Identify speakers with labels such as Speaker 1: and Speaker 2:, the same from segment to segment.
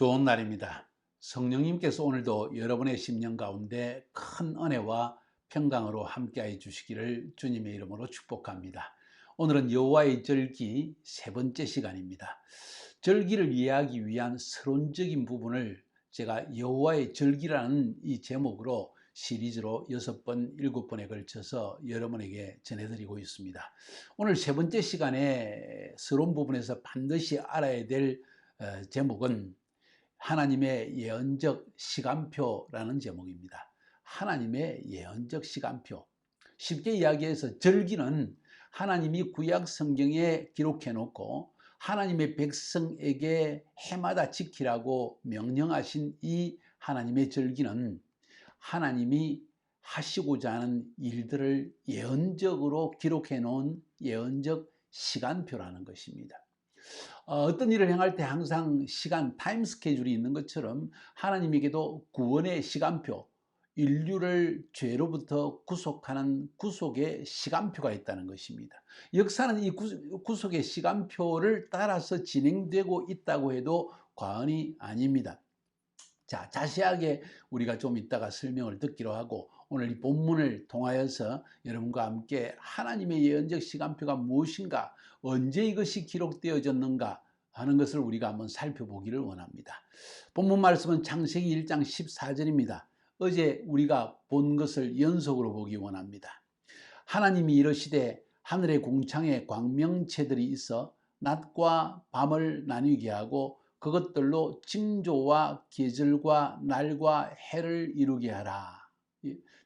Speaker 1: 좋은 날입니다. 성령님께서 오늘도 여러분의 심령 가운데 큰 은혜와 평강으로 함께해 주시기를 주님의 이름으로 축복합니다. 오늘은 여호와의 절기 세 번째 시간입니다. 절기를 이해하기 위한 서론적인 부분을 제가 여호와의 절기라는 이 제목으로 시리즈로 6번, 7번에 걸쳐서 여러분에게 전해드리고 있습니다. 오늘 세 번째 시간에 서론 부분에서 반드시 알아야 될 제목은 하나님의 예언적 시간표라는 제목입니다. 하나님의 예언적 시간표. 쉽게 이야기해서 절기는 하나님이 구약 성경에 기록해 놓고 하나님의 백성에게 해마다 지키라고 명령하신 이 하나님의 절기는 하나님이 하시고자 하는 일들을 예언적으로 기록해 놓은 예언적 시간표라는 것입니다. 어떤 일을 행할 때 항상 시간, 타임 스케줄이 있는 것처럼 하나님에게도 구원의 시간표, 인류를 죄로부터 구속하는 구속의 시간표가 있다는 것입니다. 역사는 이 구속의 시간표를 따라서 진행되고 있다고 해도 과언이 아닙니다. 자, 자세하게 우리가 좀 이따가 설명을 듣기로 하고 오늘 이 본문을 통하여서 여러분과 함께 하나님의 예언적 시간표가 무엇인가, 언제 이것이 기록되어졌는가 하는 것을 우리가 한번 살펴보기를 원합니다. 본문 말씀은 창세기 1장 14절입니다. 어제 우리가 본 것을 연속으로 보기 원합니다. 하나님이 이르시되 하늘의 궁창에 광명체들이 있어 낮과 밤을 나뉘게 하고 그것들로 징조와 계절과 날과 해를 이루게 하라.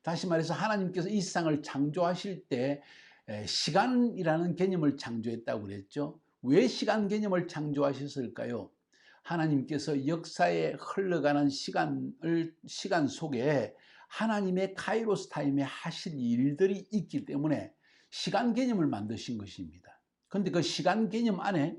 Speaker 1: 다시 말해서 하나님께서 이 세상을 창조하실 때 시간이라는 개념을 창조했다고 그랬죠. 왜 시간 개념을 창조하셨을까요? 하나님께서 역사에 흘러가는 시간 속에 하나님의 카이로스 타임에 하실 일들이 있기 때문에 시간 개념을 만드신 것입니다. 그런데 그 시간 개념 안에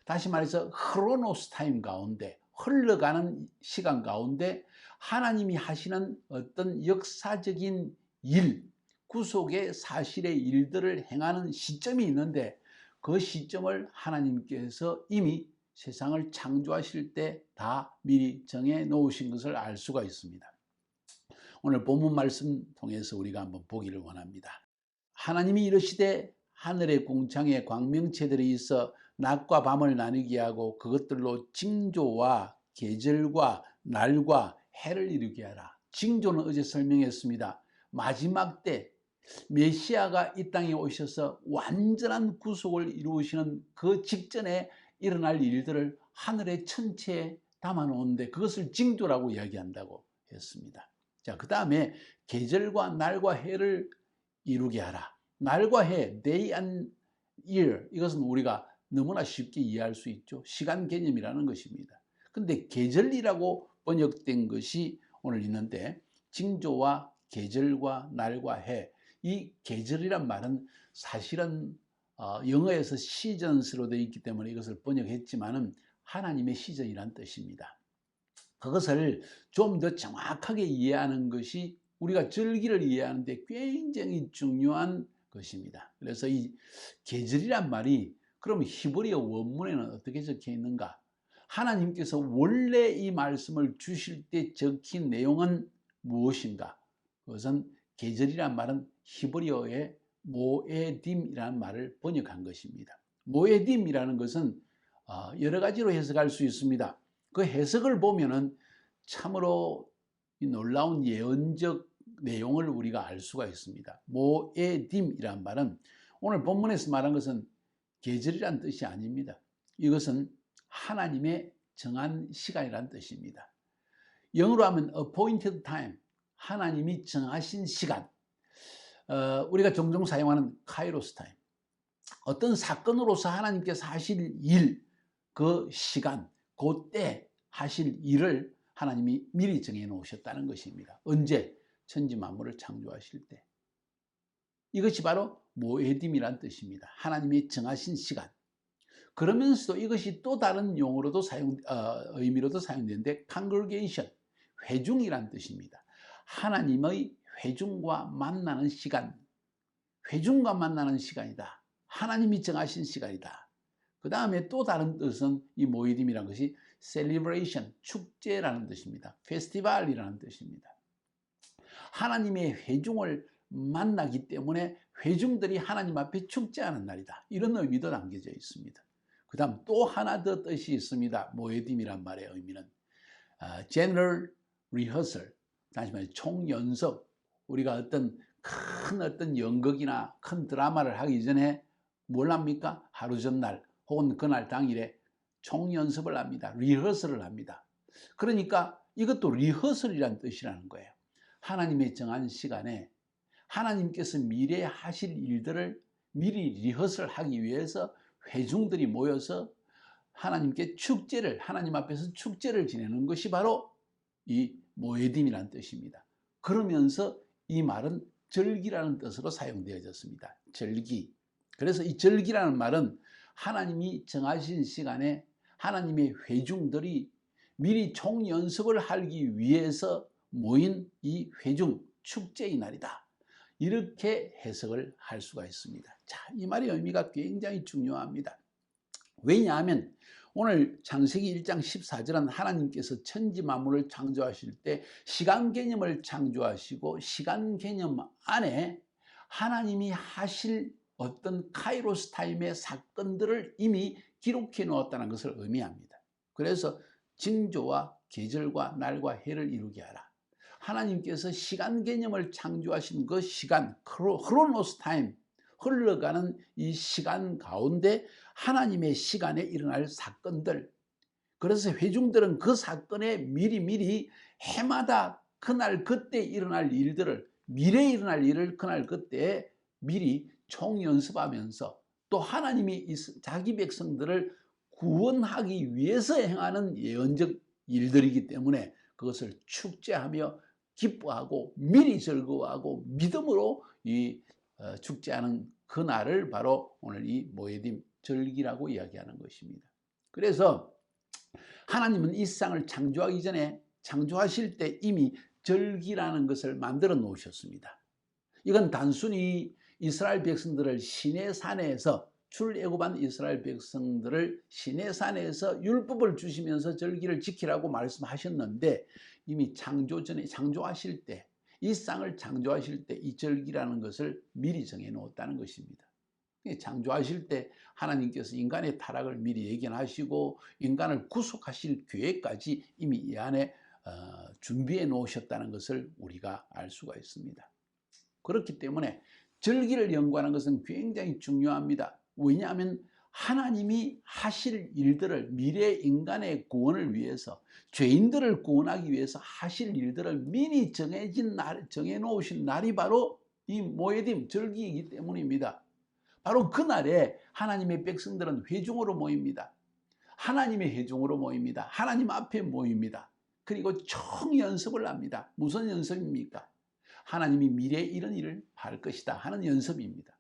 Speaker 1: 다시 말해서 크로노스 타임 가운데 흘러가는 시간 가운데 하나님이 하시는 어떤 역사적인 일, 구속의 사실의 일들을 행하는 시점이 있는데 그 시점을 하나님께서 이미 세상을 창조하실 때 다 미리 정해 놓으신 것을 알 수가 있습니다. 오늘 본문 말씀 통해서 우리가 한번 보기를 원합니다. 하나님이 이르시되 하늘의 궁창에 광명체들이 있어 낮과 밤을 나누게 하고 그것들로 징조와 계절과 날과 해를 이루게 하라. 징조는 어제 설명했습니다. 마지막 때 메시아가 이 땅에 오셔서 완전한 구속을 이루시는 그 직전에 일어날 일들을 하늘의 천체에 담아 놓은데 그것을 징조라고 이야기한다고 했습니다. 자, 그 다음에 계절과 날과 해를 이루게 하라. 날과 해, day and year, 이것은 우리가 너무나 쉽게 이해할 수 있죠. 시간 개념이라는 것입니다. 근데 계절이라고 번역된 것이 오늘 있는데 징조와 계절과 날과 해, 이 계절이란 말은 사실은 영어에서 시즌스로 되어 있기 때문에 이것을 번역했지만은 하나님의 시즌이란 뜻입니다. 그것을 좀 더 정확하게 이해하는 것이 우리가 절기를 이해하는데 굉장히 중요한 것입니다. 그래서 이 계절이란 말이 그럼 히브리어 원문에는 어떻게 적혀 있는가? 하나님께서 원래 이 말씀을 주실 때 적힌 내용은 무엇인가? 그것은 계절이란 말은 히브리어의 모에딤이라는 말을 번역한 것입니다. 모에딤이라는 것은 여러 가지로 해석할 수 있습니다. 그 해석을 보면은 참으로 놀라운 예언적 내용을 우리가 알 수가 있습니다. 모에딤이란 말은 오늘 본문에서 말한 것은 계절이란 뜻이 아닙니다. 이것은 하나님의 정한 시간이란 뜻입니다. 영어로 하면 appointed time, 하나님이 정하신 시간. 우리가 종종 사용하는 카이로스 타임. 어떤 사건으로서 하나님께서 하실 일, 그 시간, 그때 하실 일을 하나님이 미리 정해 놓으셨다는 것입니다. 언제? 천지 만물을 창조하실 때. 이것이 바로 모에딤이란 뜻입니다. 하나님이 정하신 시간. 그러면서도 이것이 또 다른 용어로도 의미로도 사용되는데 congregation, 회중이란 뜻입니다. 하나님의 회중과 만나는 시간, 회중과 만나는 시간이다. 하나님이 정하신 시간이다. 그 다음에 또 다른 뜻은 이 모이딤이라는 것이 celebration, 축제라는 뜻입니다. 페스티벌이라는 뜻입니다. 하나님의 회중을 만나기 때문에 회중들이 하나님 앞에 축제하는 날이다. 이런 의미도 담겨져 있습니다. 그 다음 또 하나 더 뜻이 있습니다. 모에딤이란 말의 의미는 general rehearsal, 다시 말해 총연습. 우리가 어떤 큰 연극이나 큰 드라마를 하기 전에 뭘 합니까? 하루 전날 혹은 그날 당일에 총연습을 합니다. 리허설을 합니다. 그러니까 이것도 리허설이란 뜻이라는 거예요. 하나님의 정한 시간에 하나님께서 미래에 하실 일들을 미리 리허설하기 위해서 회중들이 모여서 하나님께 축제를, 하나님 앞에서 축제를 지내는 것이 바로 이 모에딤이라는 뜻입니다. 그러면서 이 말은 절기라는 뜻으로 사용되어졌습니다. 절기. 그래서 이 절기라는 말은 하나님이 정하신 시간에 하나님의 회중들이 미리 총연습을 하기 위해서 모인 이 회중 축제의 날이다. 이렇게 해석을 할 수가 있습니다. 자, 이 말의 의미가 굉장히 중요합니다. 왜냐하면 오늘 창세기 1장 14절은 하나님께서 천지 만물을 창조하실 때 시간 개념을 창조하시고 시간 개념 안에 하나님이 하실 어떤 카이로스 타임의 사건들을 이미 기록해 놓았다는 것을 의미합니다. 그래서 징조와 계절과 날과 해를 이루게 하라. 하나님께서 시간 개념을 창조하신 그 시간, 크로노스 타임, 흘러가는 이 시간 가운데 하나님의 시간에 일어날 사건들, 그래서 회중들은 그 사건에 미리미리 해마다 그날 그때 일어날 일들을, 미래에 일어날 일을 그날 그때 미리 총연습하면서 또 하나님이 자기 백성들을 구원하기 위해서 행하는 예언적 일들이기 때문에 그것을 축제하며 기뻐하고 미리 즐거워하고 믿음으로 축제하는 그날을 바로 오늘 이 모에딤 절기라고 이야기하는 것입니다. 그래서 하나님은 이 세상을 창조하기 전에 창조하실 때 이미 절기라는 것을 만들어 놓으셨습니다. 이건 단순히 이스라엘 백성들을 시내산에서 출애굽한 이스라엘 백성들을 시내산에서 율법을 주시면서 절기를 지키라고 말씀하셨는데 이미 창조 전에 창조하실 때 이 세상을 창조하실 때 이 절기라는 것을 미리 정해 놓았다는 것입니다. 창조하실 때 하나님께서 인간의 타락을 미리 예견하시고 인간을 구속하실 계획까지 이미 이 안에 준비해 놓으셨다는 것을 우리가 알 수가 있습니다. 그렇기 때문에 절기를 연구하는 것은 굉장히 중요합니다. 왜냐하면 하나님이 하실 일들을 미래 인간의 구원을 위해서 죄인들을 구원하기 위해서 하실 일들을 미리 정해 놓으신 날이 바로 이 모에딤 절기이기 때문입니다. 바로 그날에 하나님의 백성들은 회중으로 모입니다. 하나님의 회중으로 모입니다. 하나님 앞에 모입니다. 그리고 총연습을 합니다. 무슨 연습입니까? 하나님이 미래에 이런 일을 할 것이다 하는 연습입니다.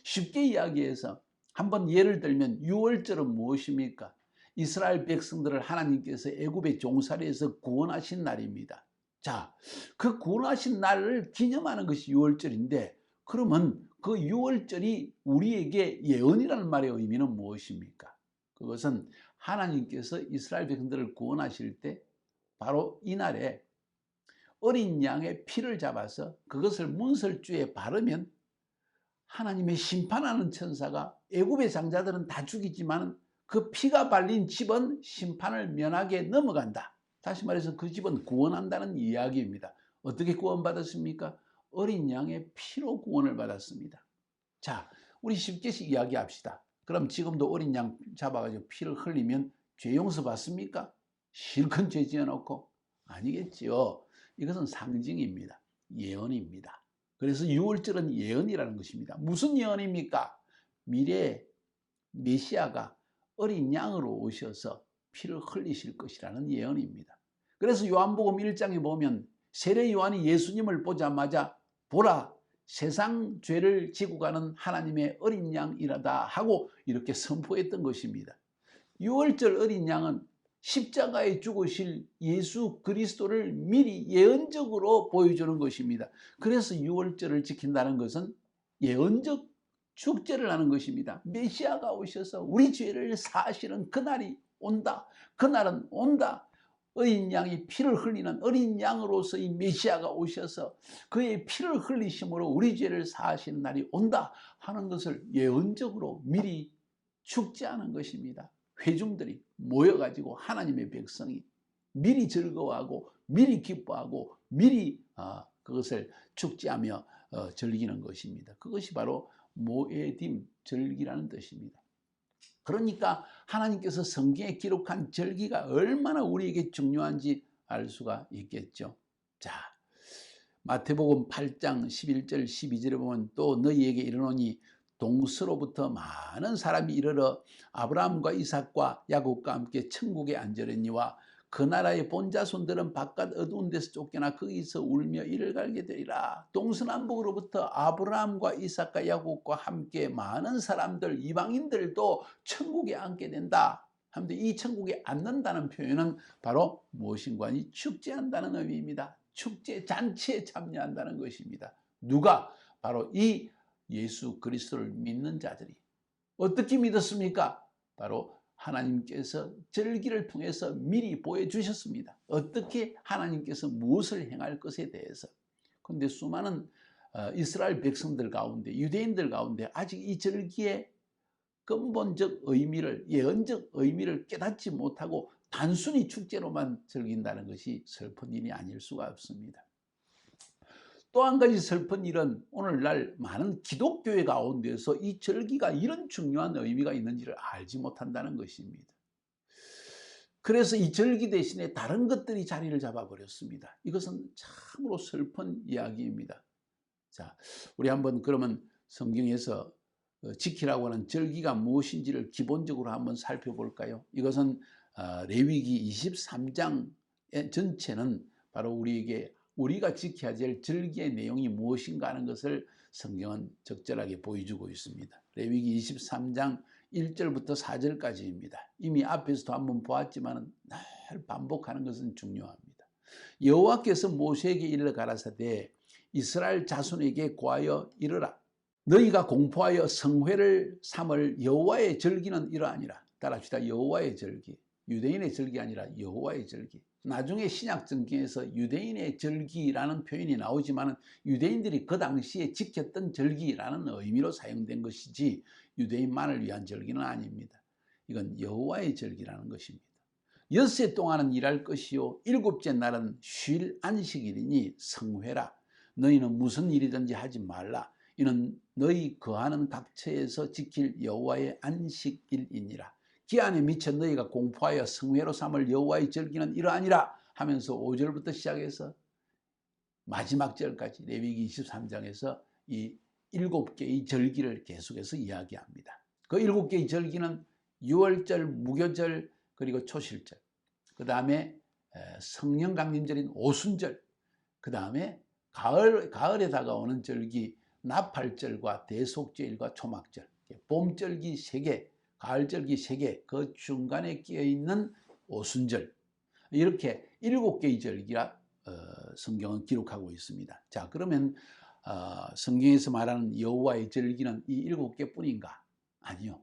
Speaker 1: 쉽게 이야기해서 한번 예를 들면 유월절은 무엇입니까? 이스라엘 백성들을 하나님께서 애굽의 종살이에서 구원하신 날입니다. 자, 그 구원하신 날을 기념하는 것이 유월절인데 그러면 그 유월절이 우리에게 예언이라는 말의 의미는 무엇입니까? 그것은 하나님께서 이스라엘 백성들을 구원하실 때 바로 이날에 어린 양의 피를 잡아서 그것을 문설주에 바르면 하나님의 심판하는 천사가 애굽의 장자들은 다 죽이지만 그 피가 발린 집은 심판을 면하게 넘어간다. 다시 말해서 그 집은 구원한다는 이야기입니다. 어떻게 구원받았습니까? 어린 양의 피로 구원을 받았습니다. 자, 우리 쉽게 이야기합시다. 그럼 지금도 어린 양 잡아가지고 피를 흘리면 죄 용서 받습니까? 실컷 죄 지어놓고? 아니겠지요. 이것은 상징입니다. 예언입니다. 그래서 유월절은 예언이라는 것입니다. 무슨 예언입니까? 미래에 메시아가 어린 양으로 오셔서 피를 흘리실 것이라는 예언입니다. 그래서 요한복음 1장에 보면 세례 요한이 예수님을 보자마자 보라, 세상 죄를 지고 가는 하나님의 어린 양이라다 하고 이렇게 선포했던 것입니다. 유월절 어린 양은 십자가에 죽으실 예수 그리스도를 미리 예언적으로 보여주는 것입니다. 그래서 유월절을 지킨다는 것은 예언적 축제를 하는 것입니다. 메시아가 오셔서 우리 죄를 사하시는 그날이 온다. 그날은 온다. 어린 양이 피를 흘리는 어린 양으로서 이 메시아가 오셔서 그의 피를 흘리심으로 우리 죄를 사하시는 날이 온다 하는 것을 예언적으로 미리 축제하는 것입니다. 회중들이 모여가지고 하나님의 백성이 미리 즐거워하고 미리 기뻐하고 미리 그것을 축제하며 즐기는 것입니다. 그것이 바로 모에딤 절기라는 뜻입니다. 그러니까 하나님께서 성경에 기록한 절기가 얼마나 우리에게 중요한지 알 수가 있겠죠. 자, 마태복음 8장 11절 12절에 보면 또 너희에게 이르노니 동서로부터 많은 사람이 이르러 아브라함과 이삭과 야곱과 함께 천국에 앉으려니와 그 나라의 본자손들은 바깥 어두운 데서 쫓겨나 거기서 울며 이를 갈게 되리라. 동서남북으로부터 아브라함과 이삭과 야곱과 함께 많은 사람들 이방인들도 천국에 앉게 된다. 하는데 이 천국에 앉는다는 표현은 바로 무엇인가니 축제한다는 의미입니다. 축제 잔치에 참여한다는 것입니다. 누가? 바로 이 예수 그리스도를 믿는 자들이. 어떻게 믿었습니까? 바로 하나님께서 절기를 통해서 미리 보여주셨습니다. 어떻게 하나님께서 무엇을 행할 것에 대해서. 그런데 수많은 이스라엘 백성들 가운데 유대인들 가운데 아직 이 절기의 근본적 의미를 예언적 의미를 깨닫지 못하고 단순히 축제로만 즐긴다는 것이 슬픈 일이 아닐 수가 없습니다. 또 한 가지 슬픈 일은 오늘날 많은 기독교회 가운데서 이 절기가 이런 중요한 의미가 있는지를 알지 못한다는 것입니다. 그래서 이 절기 대신에 다른 것들이 자리를 잡아버렸습니다. 이것은 참으로 슬픈 이야기입니다. 자, 우리 한번 그러면 성경에서 지키라고 하는 절기가 무엇인지를 기본적으로 한번 살펴볼까요? 이것은 레위기 23장 전체는 바로 우리가 지켜야 될 절기의 내용이 무엇인가 하는 것을 성경은 적절하게 보여주고 있습니다. 레위기 23장 1절부터 4절까지입니다. 이미 앞에서도 한번 보았지만 늘 반복하는 것은 중요합니다. 여호와께서 모세에게 이르러 가라사대 이스라엘 자손에게 고하여 이르라. 너희가 공포하여 성회를 삼을 여호와의 절기는 이러하니라. 따라합시다. 여호와의 절기. 유대인의 절기 아니라 여호와의 절기. 나중에 신약 성경에서 유대인의 절기라는 표현이 나오지만 유대인들이 그 당시에 지켰던 절기라는 의미로 사용된 것이지 유대인만을 위한 절기는 아닙니다. 이건 여호와의 절기라는 것입니다. 엿새 동안은 일할 것이요 일곱째 날은 쉴 안식일이니 성회라. 너희는 무슨 일이든지 하지 말라. 이는 너희 거하는 각처에서 지킬 여호와의 안식일이니라. 기한에 미쳐 너희가 공포하여 성회로 삼을 여호와의 절기는 이러하니라 하면서 5절부터 시작해서 마지막 절까지 레위기 23장에서 이 7개의 절기를 계속해서 이야기합니다. 그 7개의 절기는 유월절, 무교절, 그리고 초실절, 그 다음에 성령 강림절인 오순절, 그 다음에 가을에 다가오는 절기 나팔절과 대속죄일과 초막절, 봄절기 3개, 가을절기 3개, 그 중간에 끼어있는 오순절, 이렇게 7개의 절기라 성경은 기록하고 있습니다. 자, 그러면 성경에서 말하는 여호와의 절기는 이 7개뿐인가? 아니요.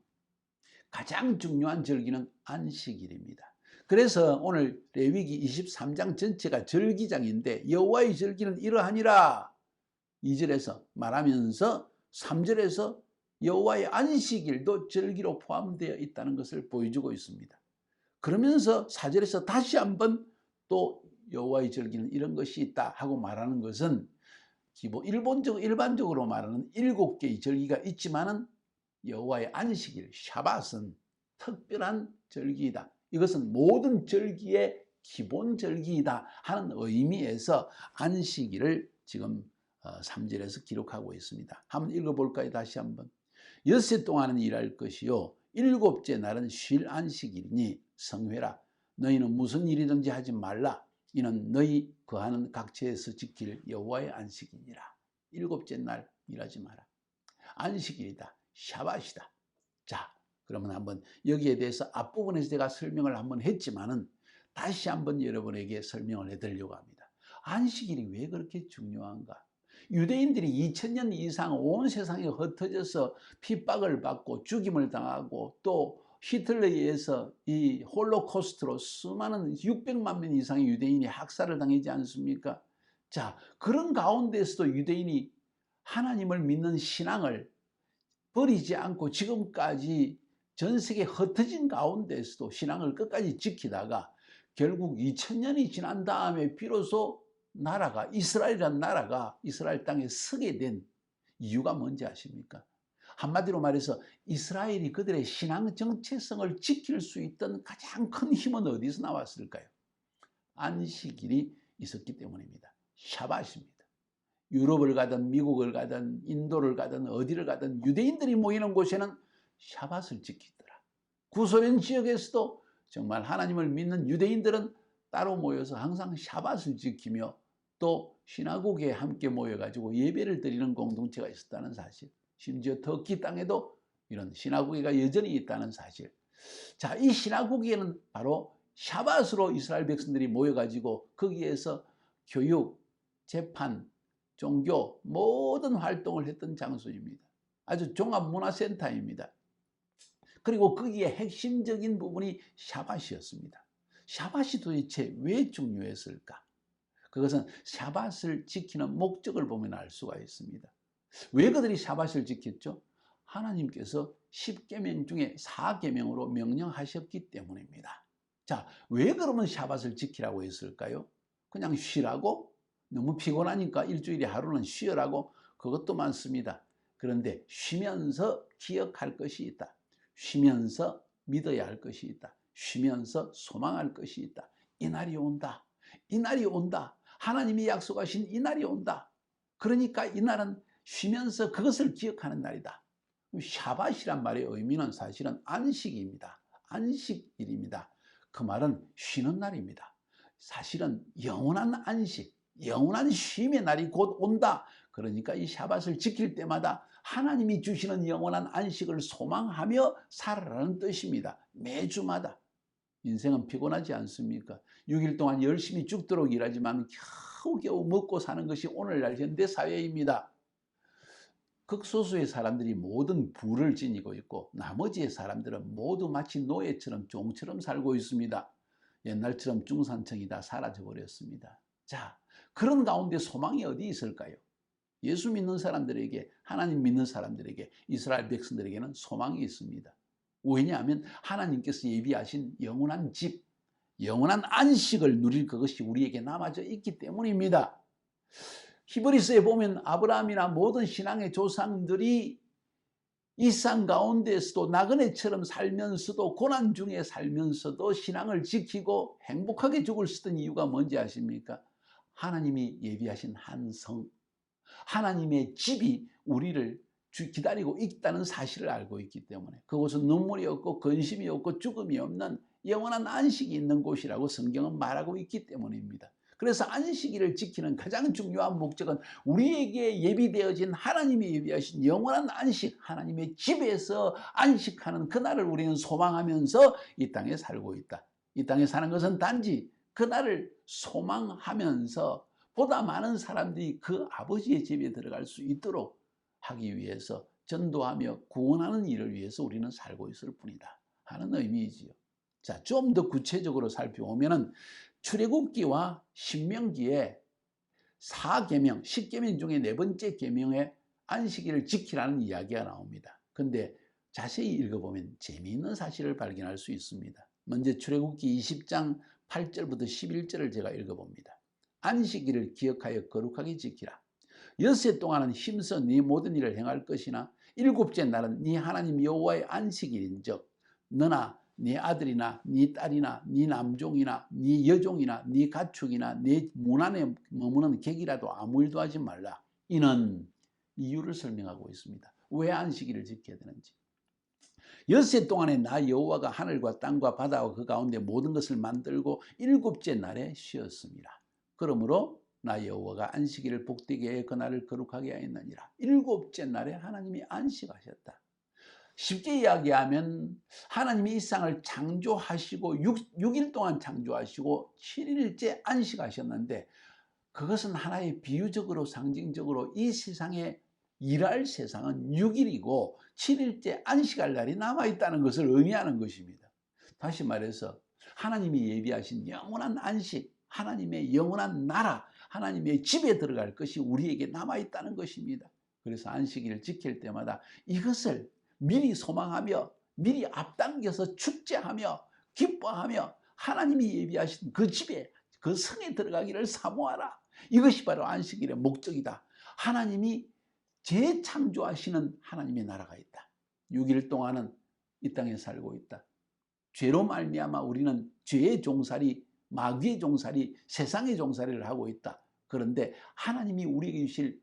Speaker 1: 가장 중요한 절기는 안식일입니다. 그래서 오늘 레위기 23장 전체가 절기장인데 여호와의 절기는 이러하니라 2절에서 말하면서 3절에서 여호와의 안식일도 절기로 포함되어 있다는 것을 보여주고 있습니다. 그러면서 4절에서 다시 한번 또 여호와의 절기는 이런 것이 있다 하고 말하는 것은 일반적으로 말하는 7개의 절기가 있지만은 여호와의 안식일, 샤밧은 특별한 절기이다. 이것은 모든 절기의 기본 절기이다 하는 의미에서 안식일을 지금 3절에서 기록하고 있습니다. 한번 읽어볼까요? 다시 한번. 엿새 동안은 일할 것이요 일곱째 날은 쉴 안식일이니 성회라. 너희는 무슨 일이든지 하지 말라. 이는 너희 거하는 각처에서 지킬 여호와의 안식이니라. 일곱째 날 일하지 마라. 안식일이다. 샤밧이다. 자, 그러면 한번 여기에 대해서 앞부분에서 제가 설명을 한번 했지만은 다시 한번 여러분에게 설명을 해드리려고 합니다. 안식일이 왜 그렇게 중요한가? 유대인들이 2000년 이상 온 세상에 흩어져서 핍박을 받고 죽임을 당하고 또 히틀러에 의해서 이 홀로코스트로 수많은 600만 명 이상의 유대인이 학살을 당하지 않습니까? 자, 그런 가운데서도 유대인이 하나님을 믿는 신앙을 버리지 않고 지금까지 전 세계 흩어진 가운데서도 신앙을 끝까지 지키다가 결국 2000년이 지난 다음에 비로소 나라가, 이스라엘이라는 나라가 이스라엘 땅에 서게 된 이유가 뭔지 아십니까? 한마디로 말해서 이스라엘이 그들의 신앙 정체성을 지킬 수 있던 가장 큰 힘은 어디서 나왔을까요? 안식일이 있었기 때문입니다. 샤밧입니다. 유럽을 가든 미국을 가든 인도를 가든 어디를 가든 유대인들이 모이는 곳에는 샤밧을 지키더라. 구소련 지역에서도 정말 하나님을 믿는 유대인들은 따로 모여서 항상 샤밧을 지키며 또 시나고그에 함께 모여가지고 예배를 드리는 공동체가 있었다는 사실, 심지어 터키 땅에도 이런 시나고그가 여전히 있다는 사실. 자, 이 시나고그에는 바로 샤밧으로 이스라엘 백성들이 모여가지고 거기에서 교육, 재판, 종교 모든 활동을 했던 장소입니다. 아주 종합문화센터입니다. 그리고 거기에 핵심적인 부분이 샤밧이었습니다. 샤밧이 도대체 왜 중요했을까? 그것은 샤밧을 지키는 목적을 보면 알 수가 있습니다. 왜 그들이 샤밧을 지켰죠? 하나님께서 10계명 중에 4계명으로 명령하셨기 때문입니다. 자, 왜 그러면 샤밧을 지키라고 했을까요? 그냥 쉬라고? 너무 피곤하니까 일주일에 하루는 쉬어라고? 그것도 많습니다. 그런데 쉬면서 기억할 것이 있다. 쉬면서 믿어야 할 것이 있다. 쉬면서 소망할 것이 있다. 이 날이 온다. 이 날이 온다. 하나님이 약속하신 이 날이 온다. 그러니까 이 날은 쉬면서 그것을 기억하는 날이다. 샤밧이란 말의 의미는 사실은 안식입니다. 안식일입니다. 그 말은 쉬는 날입니다. 사실은 영원한 안식, 영원한 쉼의 날이 곧 온다. 그러니까 이 샤밧을 지킬 때마다 하나님이 주시는 영원한 안식을 소망하며 살아라는 뜻입니다. 매주마다. 인생은 피곤하지 않습니까? 6일 동안 열심히 죽도록 일하지만 겨우겨우 먹고 사는 것이 오늘날 현대사회입니다. 극소수의 사람들이 모든 부를 지니고 있고 나머지의 사람들은 모두 마치 노예처럼 종처럼 살고 있습니다. 옛날처럼 중산층이 다 사라져버렸습니다. 자, 그런 가운데 소망이 어디 있을까요? 예수 믿는 사람들에게, 하나님 믿는 사람들에게, 이스라엘 백성들에게는 소망이 있습니다. 왜냐하면 하나님께서 예비하신 영원한 집, 영원한 안식을 누릴 그것이 우리에게 남아져 있기 때문입니다. 히브리서에 보면 아브라함이나 모든 신앙의 조상들이 이 상 가운데서도 나그네처럼 살면서도 고난 중에 살면서도 신앙을 지키고 행복하게 죽을 수 있던 이유가 뭔지 아십니까? 하나님이 예비하신 한 성, 하나님의 집이 우리를 기다리고 있다는 사실을 알고 있기 때문에 그곳은 눈물이 없고 근심이 없고 죽음이 없는 영원한 안식이 있는 곳이라고 성경은 말하고 있기 때문입니다. 그래서 안식일을 지키는 가장 중요한 목적은 우리에게 예비되어진 하나님이 예비하신 영원한 안식, 하나님의 집에서 안식하는 그날을 우리는 소망하면서 이 땅에 살고 있다. 이 땅에 사는 것은 단지 그날을 소망하면서 보다 많은 사람들이 그 아버지의 집에 들어갈 수 있도록 하기 위해서 전도하며 구원하는 일을 위해서 우리는 살고 있을 뿐이다 하는 의미이지요. 자, 좀 더 구체적으로 살펴보면은 출애굽기와 신명기에 4계명, 10계명 중에 네 번째 계명에 안식일을 지키라는 이야기가 나옵니다. 근데 자세히 읽어보면 재미있는 사실을 발견할 수 있습니다. 먼저 출애굽기 20장 8절부터 11절을 제가 읽어봅니다. 안식일을 기억하여 거룩하게 지키라. 엿새 동안은 힘써 네 모든 일을 행할 것이나 일곱째 날은 네 하나님 여호와의 안식일인즉 너나 네 아들이나 네 딸이나 네 남종이나 네 여종이나 네 가축이나 네 문 안에 머무는 객이라도 아무 일도 하지 말라. 이는 이유를 설명하고 있습니다. 왜 안식일을 지켜야 되는지. 엿새 동안에 나 여호와가 하늘과 땅과 바다와 그 가운데 모든 것을 만들고 일곱째 날에 쉬었습니다. 그러므로 나 여호와가 안식일을 복되게 해 그날을 거룩하게 하였느니라. 일곱째 날에 하나님이 안식하셨다. 쉽게 이야기하면 하나님이 이 세상을 창조하시고 6일 동안 창조하시고 7일째 안식하셨는데 그것은 하나의 비유적으로 상징적으로 이 세상에 일할 세상은 6일이고 7일째 안식할 날이 남아있다는 것을 의미하는 것입니다. 다시 말해서 하나님이 예비하신 영원한 안식, 하나님의 영원한 나라, 하나님의 집에 들어갈 것이 우리에게 남아있다는 것입니다. 그래서 안식일을 지킬 때마다 이것을 미리 소망하며 미리 앞당겨서 축제하며 기뻐하며 하나님이 예비하신 그 집에, 그 성에 들어가기를 사모하라. 이것이 바로 안식일의 목적이다. 하나님이 재창조하시는 하나님의 나라가 있다. 6일 동안은 이 땅에 살고 있다. 죄로 말미암아 우리는 죄의 종살이, 마귀의 종살이, 세상의 종살이를 하고 있다. 그런데 하나님이 우리에게 주실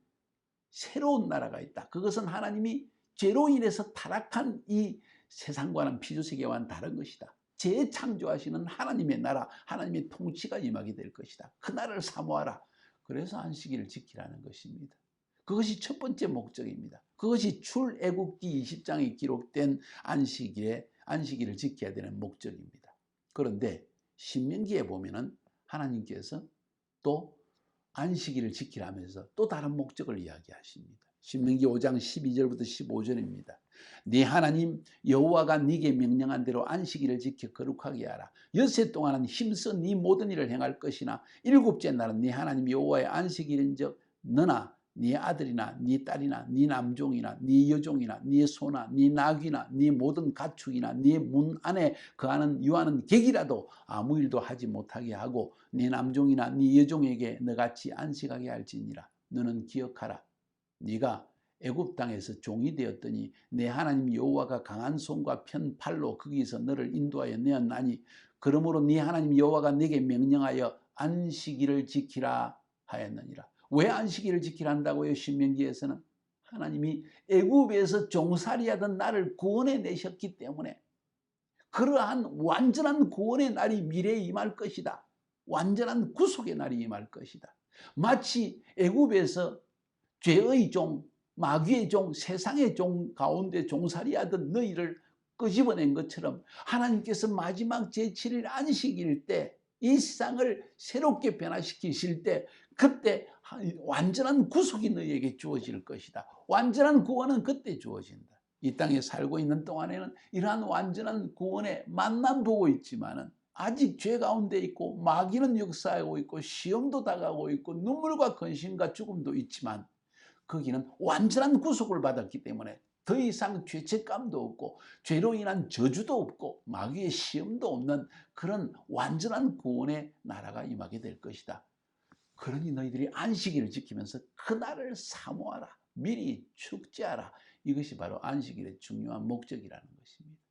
Speaker 1: 새로운 나라가 있다. 그것은 하나님이 죄로 인해서 타락한 이 세상과는 피조세계와는 다른 것이다. 재창조하시는 하나님의 나라, 하나님의 통치가 임하게 될 것이다. 그 나라를 사모하라. 그래서 안식일을 지키라는 것입니다. 그것이 첫 번째 목적입니다. 그것이 출애굽기 20장에 기록된 안식일을 지켜야 되는 목적입니다. 그런데 신명기에 보면은 하나님께서 또 안식일을 지키라면서 또 다른 목적을 이야기하십니다. 신명기 5장 12절부터 15절입니다. 네 하나님 여호와가 네게 명령한 대로 안식일을 지켜 거룩하게 하라. 엿새 동안은 힘써 네 모든 일을 행할 것이나 일곱째 날은 네 하나님 여호와의 안식일인즉 너나 네 아들이나 네 딸이나 네 남종이나 네 여종이나 네 소나 네 나귀나 네 모든 가축이나 네 문 안에 거하는 유하는 객이라도 아무 일도 하지 못하게 하고 네 남종이나 네 여종에게 너같이 안식하게 할지니라. 너는 기억하라. 네가 애굽 땅에서 종이 되었더니 내 하나님 여호와가 강한 손과 편 팔로 거기서 너를 인도하여 내었나니 그러므로 네 하나님 여호와가 네게 명령하여 안식일을 지키라 하였느니라. 왜 안식일을 지키라 한다고요? 신명기에서는 하나님이 애굽에서 종살이하던 나를 구원해 내셨기 때문에 그러한 완전한 구원의 날이 미래에 임할 것이다. 완전한 구속의 날이 임할 것이다. 마치 애굽에서 죄의 종, 마귀의 종, 세상의 종 가운데 종살이하던 너희를 끄집어낸 것처럼 하나님께서 마지막 제7일 안식일 때 이 세상을 새롭게 변화시키실 때 그때 완전한 구속이 너희에게 주어질 것이다. 완전한 구원은 그때 주어진다. 이 땅에 살고 있는 동안에는 이러한 완전한 구원의 맛만 보고 있지만은 아직 죄 가운데 있고 마귀는 역사하고 있고 시험도 다가오고 있고 눈물과 근심과 죽음도 있지만 거기는 완전한 구속을 받았기 때문에 더 이상 죄책감도 없고 죄로 인한 저주도 없고 마귀의 시험도 없는 그런 완전한 구원의 나라가 임하게 될 것이다. 그러니 너희들이 안식일을 지키면서 그날을 사모하라. 미리 축제하라. 이것이 바로 안식일의 중요한 목적이라는 것입니다.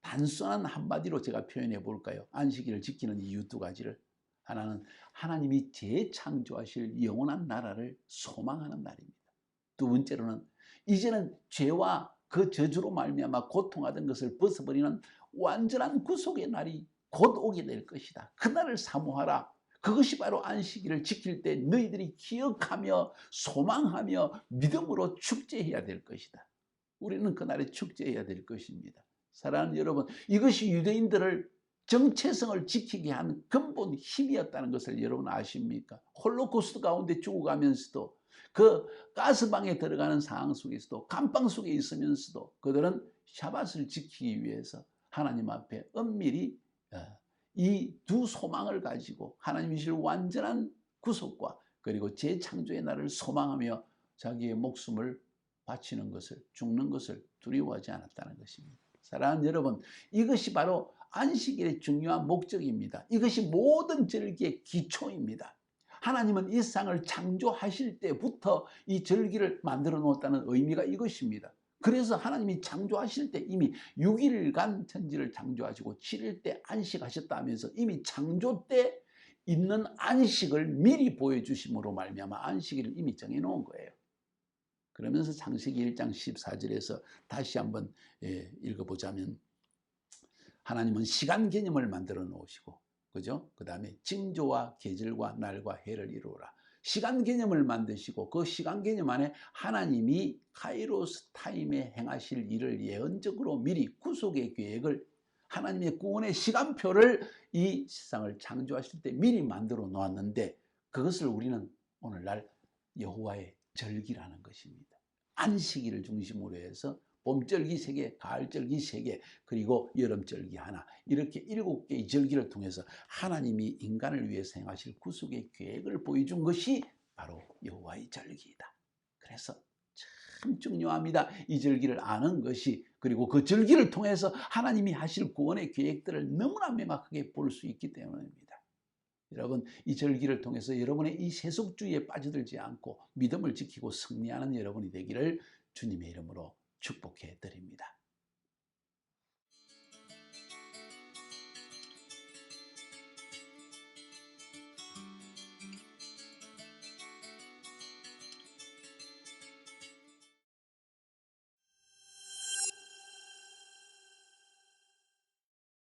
Speaker 1: 단순한 한마디로 제가 표현해 볼까요? 안식일을 지키는 이유 두 가지를. 하나는 하나님이 재창조하실 영원한 나라를 소망하는 날입니다. 두 번째로는 이제는 죄와 그 저주로 말미암아 고통하던 것을 벗어버리는 완전한 구속의 날이 곧 오게 될 것이다. 그날을 사모하라. 그것이 바로 안식일을 지킬 때 너희들이 기억하며 소망하며 믿음으로 축제해야 될 것이다. 우리는 그날에 축제해야 될 것입니다. 사랑하는 여러분, 이것이 유대인들을 정체성을 지키게 한 근본 힘이었다는 것을 여러분 아십니까? 홀로코스트 가운데 죽어가면서도 그 가스방에 들어가는 상황 속에서도 감방 속에 있으면서도 그들은 샤밧을 지키기 위해서 하나님 앞에 엄밀히 이 두 소망을 가지고 하나님이 주실 완전한 구속과 그리고 재창조의 날을 소망하며 자기의 목숨을 바치는 것을, 죽는 것을 두려워하지 않았다는 것입니다. 사랑하는 여러분, 이것이 바로 안식일의 중요한 목적입니다. 이것이 모든 절기의 기초입니다. 하나님은 이 세상을 창조하실 때부터 이 절기를 만들어 놓았다는 의미가 이것입니다. 그래서 하나님이 창조하실 때 이미 6일간 천지를 창조하시고 7일 때 안식하셨다 하면서 이미 창조 때 있는 안식을 미리 보여주심으로 말미암아 안식일을 이미 정해놓은 거예요. 그러면서 창세기 1장 14절에서 다시 한번 읽어보자면 하나님은 시간 개념을 만들어 놓으시고 그죠? 그 다음에 징조와 계절과 날과 해를 이루어라. 시간 개념을 만드시고 그 시간 개념 안에 하나님이 카이로스 타임에 행하실 일을 예언적으로 미리 구속의 계획을 하나님의 구원의 시간표를 이 세상을 창조하실 때 미리 만들어 놓았는데 그것을 우리는 오늘날 여호와의 절기라는 것입니다. 안식일을 중심으로 해서 봄절기 3개, 가을절기 3개, 그리고 여름절기 하나, 이렇게 7개의 절기를 통해서 하나님이 인간을 위해서 행하실 구속의 계획을 보여준 것이 바로 여호와의 절기이다. 그래서 참 중요합니다. 이 절기를 아는 것이, 그리고 그 절기를 통해서 하나님이 하실 구원의 계획들을 너무나 명확하게 볼 수 있기 때문입니다. 여러분, 이 절기를 통해서 여러분의 이 세속주의에 빠져들지 않고 믿음을 지키고 승리하는 여러분이 되기를 주님의 이름으로 축복해 드립니다.